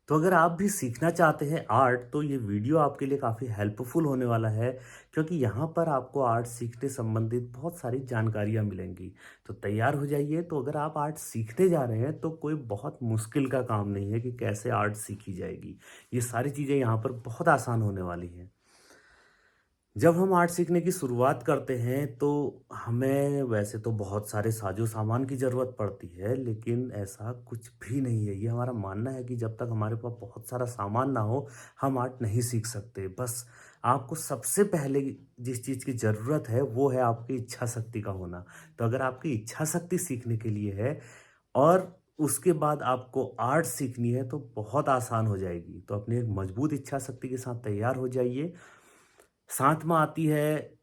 तो अगर आप भी सीखना चाहते हैं आर्ट तो ये वीडियो आपके लिए काफ़ी हेल्पफुल होने वाला है क्योंकि यहाँ पर आपको आर्ट सीखने संबंधित बहुत सारी जानकारियाँ मिलेंगी। तो तैयार हो जाइए। तो अगर आप आर्ट सीखने जा रहे हैं तो कोई बहुत मुश्किल का काम नहीं है कि कैसे आर्ट सीखी जाएगी। ये सारी चीज़ें यहाँ पर बहुत आसान होने वाली हैं। जब हम आर्ट सीखने की शुरुआत करते हैं तो हमें वैसे तो बहुत सारे साजो सामान की ज़रूरत पड़ती है, लेकिन ऐसा कुछ भी नहीं है। ये हमारा मानना है कि जब तक हमारे पास बहुत सारा सामान ना हो, हम आर्ट नहीं सीख सकते। बस आपको सबसे पहले जिस चीज़ की ज़रूरत है, वो है आपकी इच्छा शक्ति का होना। तो अगर आपकी इच्छा शक्ति सीखने के लिए है और उसके बाद आपको आर्ट सीखनी है, तो बहुत आसान हो जाएगी। तो अपनी एक मजबूत इच्छा शक्ति के साथ तैयार हो जाइए। साथ में आती है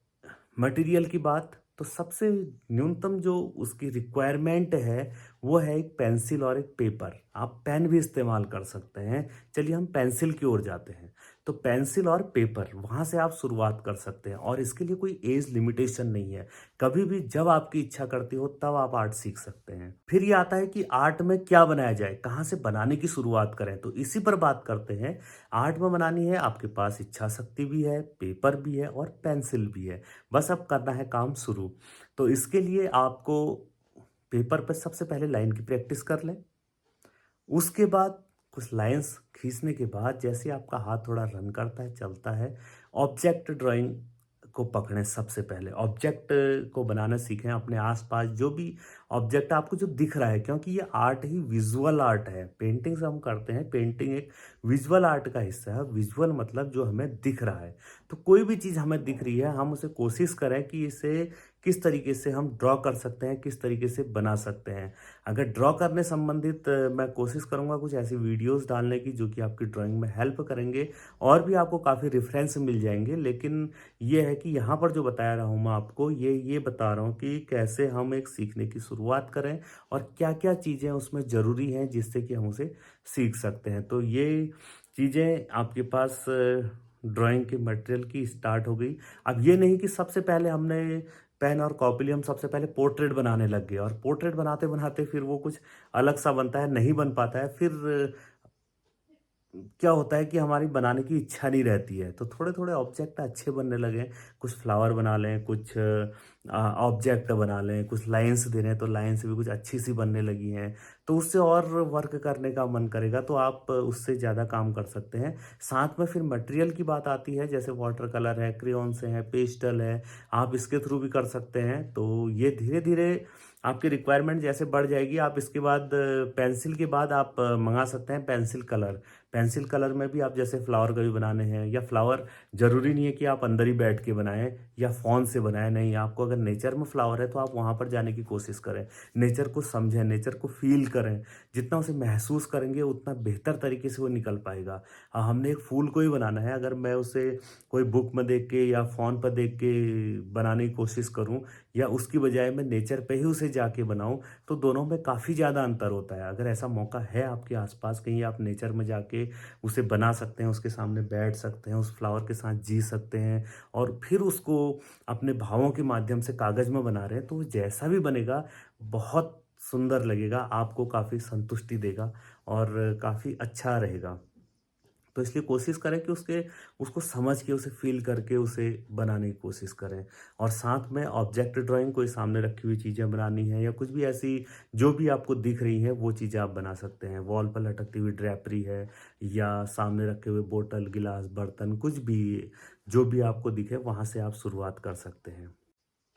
मटेरियल की बात। तो सबसे न्यूनतम जो उसकी रिक्वायरमेंट है वो है एक पेंसिल और एक पेपर। आप पेन भी इस्तेमाल कर सकते हैं। चलिए हम पेंसिल की ओर जाते हैं। तो पेंसिल और पेपर वहाँ से आप शुरुआत कर सकते हैं और इसके लिए कोई एज लिमिटेशन नहीं है। कभी भी जब आपकी इच्छा करती हो तब आप आर्ट सीख सकते हैं। फिर ये आता है कि आर्ट में क्या बनाया जाए, कहाँ से बनाने की शुरुआत करें। तो इसी पर बात करते हैं। आर्ट में बनानी है, आपके पास इच्छा शक्ति भी है, पेपर भी है और पेंसिल भी है। बस अब करना है काम शुरू। तो इसके लिए आपको पेपर पर सबसे पहले लाइन की प्रैक्टिस कर लें। उसके बाद कुछ लाइंस खींचने के बाद जैसे आपका हाथ थोड़ा रन करता है, चलता है, ऑब्जेक्ट ड्राइंग को पकड़ें। सबसे पहले ऑब्जेक्ट को बनाना सीखें। अपने आसपास जो भी ऑब्जेक्ट आपको जो दिख रहा है, क्योंकि ये आर्ट ही विजुअल आर्ट है। पेंटिंग्स हम करते हैं, पेंटिंग एक विजुअल आर्ट का हिस्सा है। विजुअल मतलब जो हमें दिख रहा है। तो कोई भी चीज़ हमें दिख रही है, हम उसे कोशिश करें कि इसे किस तरीके से हम ड्रॉ कर सकते हैं, किस तरीके से बना सकते हैं। अगर ड्रॉ करने संबंधित मैं कोशिश करूँगा कुछ ऐसी वीडियोस डालने की जो कि आपकी ड्राइंग में हेल्प करेंगे और भी आपको काफ़ी रेफरेंस मिल जाएंगे। लेकिन ये है कि यहाँ पर जो बता रहा हूँ मैं आपको, ये बता रहा हूँ कि कैसे हम एक सीखने की शुरुआत करें और क्या-क्या चीज़ें उसमें ज़रूरी हैं जिससे कि हम उसे सीख सकते हैं। तो ये चीज़ें आपके पास ड्राइंग के मटेरियल की स्टार्ट हो गई। अब ये नहीं कि सबसे पहले हमने पेन और कॉपी लिए, हम सबसे पहले पोर्ट्रेट बनाने लग गए और पोर्ट्रेट बनाते-बनाते फिर वो कुछ अलग सा बनता है, नहीं बन पाता है। फिर क्या होता है कि हमारी बनाने की इच्छा नहीं रहती है। तो थोड़े-थोड़े ऑब्जेक्ट अच्छे बनने लगे। कुछ फ्लावर बना लें, कुछ ऑब्जेक्ट बना लें, कुछ लाइन्स दे रहे हैं तो लाइन्स भी कुछ अच्छी-सी बनने लगी हैं। तो उससे और वर्क करने का मन करेगा तो आप उससे ज़्यादा काम कर सकते हैं। साथ में फिर मटेरियल की बात आती है, जैसे वाटर कलर है, क्रेयॉन्स हैं, पेस्टल है, आप इसके थ्रू भी कर सकते हैं। तो ये धीरे-धीरे आपकी रिक्वायरमेंट जैसे बढ़ जाएगी, आप इसके बाद पेंसिल के बाद आप मँगा सकते हैं पेंसिल कलर। पेंसिल कलर में भी आप जैसे फ्लावर कभी बनाने हैं, या फ्लावर ज़रूरी नहीं है कि आप अंदर ही बैठ के बनाएँ या फ़ोन से बनाएँ, नहीं, आपको अगर नेचर में फ्लावर है तो आप वहाँ पर जाने की कोशिश करें। नेचर को समझें, नेचर को फ़ील करें। जितना उसे महसूस करेंगे उतना बेहतर तरीके से वो निकल पाएगा। हमने एक फूल को ही बनाना है, अगर मैं उसे कोई बुक में देख के या फ़ोन पर देख के बनाने की कोशिश करूँ या उसकी बजाय मैं नेचर पे ही उसे जाके बनाऊँ, तो दोनों में काफ़ी ज़्यादा अंतर होता है। अगर ऐसा मौका है आपके आस-पास, कहीं आप नेचर में जाके उसे बना सकते हैं, उसके सामने बैठ सकते हैं, उस फ्लावर के साथ जी सकते हैं और फिर उसको अपने भावों के माध्यम से कागज़ में बना रहे हैं, तो वो जैसा भी बनेगा बहुत सुंदर लगेगा, आपको काफ़ी संतुष्टि देगा और काफ़ी अच्छा रहेगा। तो इसलिए कोशिश करें कि उसको समझ के, उसे फ़ील करके उसे बनाने की कोशिश करें। और साथ में ऑब्जेक्ट ड्राइंग, कोई सामने रखी हुई चीज़ें बनानी है या कुछ भी ऐसी जो भी आपको दिख रही हैं, वो चीज़ें आप बना सकते हैं। वॉल पर लटकती हुई ड्रेपरी है या सामने रखे हुए बोतल, गिलास, बर्तन, कुछ भी जो भी आपको दिखे वहाँ से आप शुरुआत कर सकते हैं।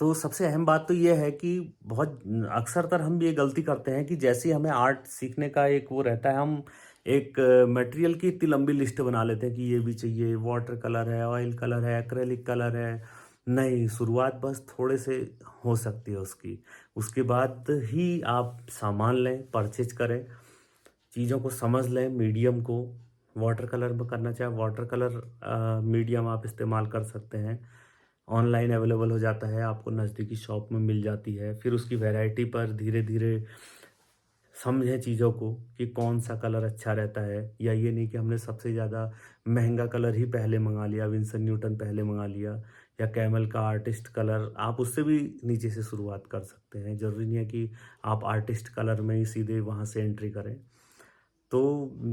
तो सबसे अहम बात तो ये है कि बहुत अक्सरतर हम ये गलती करते हैं कि जैसे ही हमें आर्ट सीखने का एक वो रहता है, हम एक मटेरियल की इतनी लंबी लिस्ट बना लेते हैं कि ये भी चाहिए, वाटर कलर है, ऑयल कलर है, एक्रेलिक कलर है। नहीं, शुरुआत बस थोड़े से हो सकती है उसकी। उसके बाद ही आप सामान लें, परचेज़ करें, चीज़ों को समझ लें, मीडियम को। वाटर कलर में करना चाहे वाटर कलर मीडियम आप इस्तेमाल कर सकते हैं। ऑनलाइन अवेलेबल हो जाता है, आपको नज़दीकी शॉप में मिल जाती है। फिर उसकी वैरायटी पर धीरे-धीरे समझें चीज़ों को कि कौन-सा कलर अच्छा रहता है, या ये नहीं कि हमने सबसे ज़्यादा महँगा कलर ही पहले मँगा लिया, विंसन न्यूटन पहले मँगा लिया, या कैमल का आर्टिस्ट कलर, आप उससे भी नीचे से शुरुआत कर सकते हैं। ज़रूरी नहीं है कि आप आर्टिस्ट कलर में ही सीधे वहाँ से एंट्री करें। तो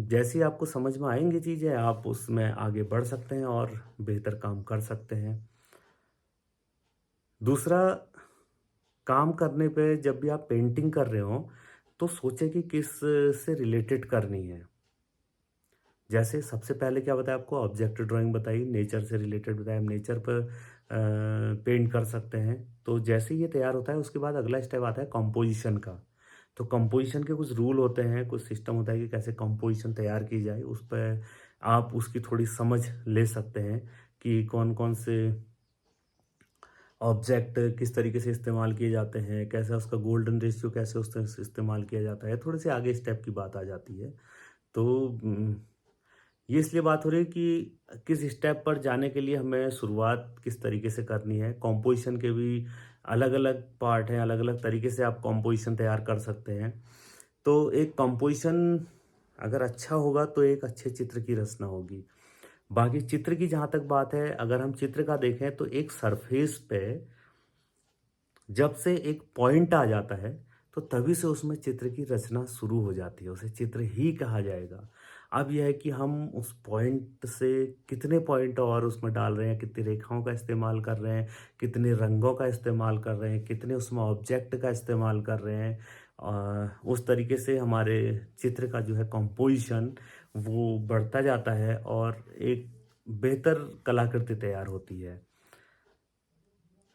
जैसे ही आपको समझ में आएँगी चीज़ें, आप उसमें आगे बढ़ सकते हैं और बेहतर काम कर सकते हैं। दूसरा, काम करने पे जब भी आप पेंटिंग कर रहे हो, तो सोचें कि किस से रिलेटेड करनी है। जैसे सबसे पहले क्या बताया आपको, ऑब्जेक्ट ड्राइंग बताई, नेचर से रिलेटेड बताया, हम नेचर पर पेंट कर सकते हैं। तो जैसे ही ये तैयार होता है, उसके बाद अगला स्टेप आता है कंपोजिशन का। तो कंपोजिशन के कुछ रूल होते हैं, कुछ सिस्टम होता है कि कैसे कंपोजिशन तैयार की जाए, उस पे आप उसकी थोड़ी समझ ले सकते हैं कि कौन-कौन से ऑब्जेक्ट किस तरीके से इस्तेमाल किए जाते हैं, कैसा उसका गोल्डन रेशियो कैसे उस तरह से इस्तेमाल किया जाता है, थोड़े से आगे स्टेप की बात आ जाती है। तो ये इसलिए बात हो रही है कि किस स्टेप पर जाने के लिए हमें शुरुआत किस तरीके से करनी है। कॉम्पोजिशन के भी अलग-अलग पार्ट हैं, अलग-अलग तरीके से आप कॉम्पोजिशन तैयार कर सकते हैं। तो एक कॉम्पोजिशन अगर अच्छा होगा तो एक अच्छे चित्र की रचना होगी। बाकी चित्र की जहाँ तक बात है, अगर हम चित्र का देखें तो एक सरफेस पे जब से एक पॉइंट आ जाता है, तो तभी से उसमें चित्र की रचना शुरू हो जाती है, उसे चित्र ही कहा जाएगा। अब यह है कि हम उस पॉइंट से कितने पॉइंट और उसमें डाल रहे हैं, कितनी रेखाओं का इस्तेमाल कर रहे हैं, कितने रंगों का इस्तेमाल कर रहे हैं, कितने उसमें ऑब्जेक्ट का इस्तेमाल कर रहे हैं। उस तरीके से हमारे चित्र का जो है कंपोज़िशन वो बढ़ता जाता है और एक बेहतर कलाकृति तैयार होती है।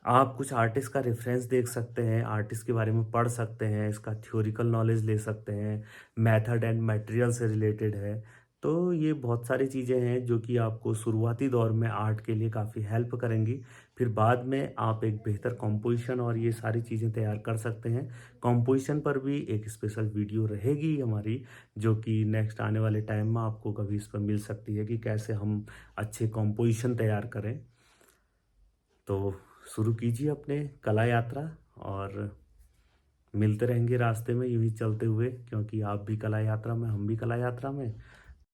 आप कुछ आर्टिस्ट का रेफ़रेंस देख सकते हैं, आर्टिस्ट के बारे में पढ़ सकते हैं, इसका थ्योरिकल नॉलेज ले सकते हैं, मेथड एंड मटेरियल से रिलेटेड है। तो ये बहुत सारी चीज़ें हैं जो कि आपको शुरुआती दौर में आर्ट के लिए काफ़ी हेल्प करेंगी। फिर बाद में आप एक बेहतर कंपोज़िशन और ये सारी चीज़ें तैयार कर सकते हैं। कंपोज़िशन पर भी एक स्पेशल वीडियो रहेगी हमारी, जो कि नेक्स्ट आने वाले टाइम में आपको कभी इस पर मिल सकती है कि कैसे हम अच्छे कंपोज़िशन तैयार करें। तो शुरू कीजिए अपने कला यात्रा और मिलते रहेंगे रास्ते में यूँ ही चलते हुए, क्योंकि आप भी कला यात्रा में, हम भी कला यात्रा में।